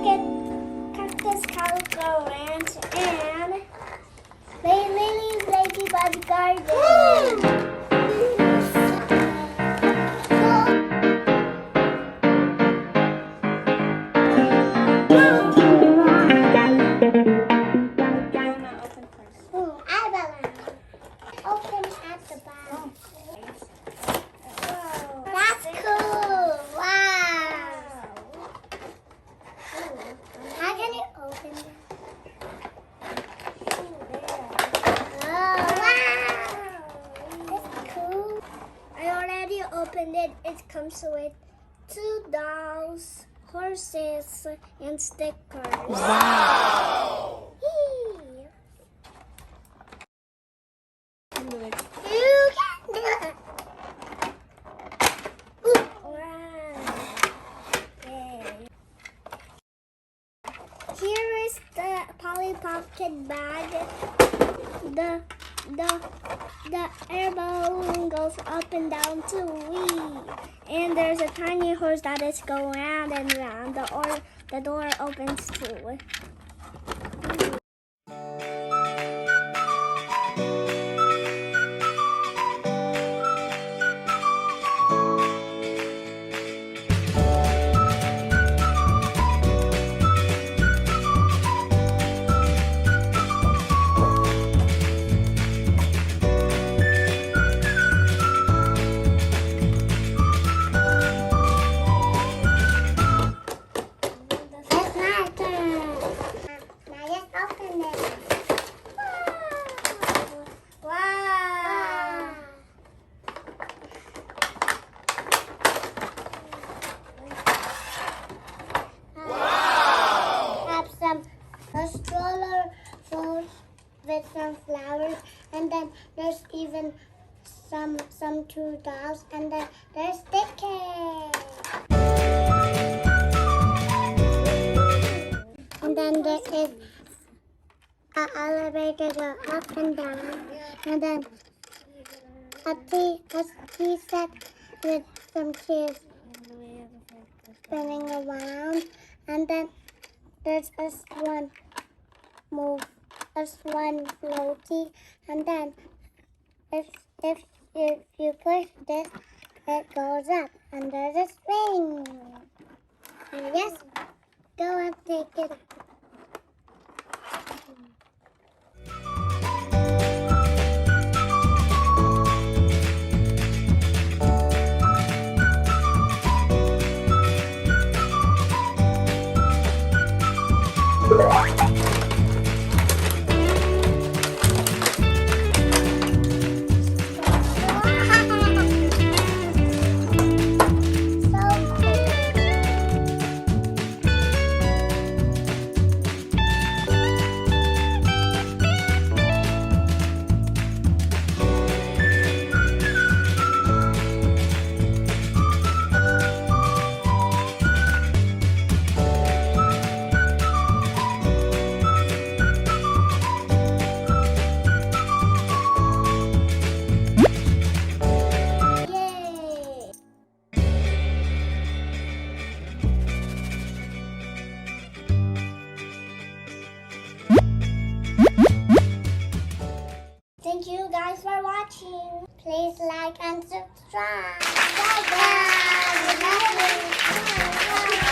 look at Cactus Calico Ranch and Lily's Ladybug Garden. Open at the back. Whoa, that's cool. Wow. How can you open it? Oh, wow. That's cool. I already opened it. It comes with 2 dolls, horses, and stickers. Wow. You can do it. Wow. Okay. Here is the Polly Pocket bag. The air balloon goes up and down too. Wee. And there's a tiny horse that is going round and round. The door opens too. A stroller full with some flowers, and then there's even some 2 dolls, and then there's stickers. And then there is an elevator go up and down, and then a tea set with some chairs spinning around, and then there's a swan floaty, and then if you push this, it goes up, and there's a swing. And yes, go and take it. Thank you guys for watching. Please like and subscribe. Bye guys.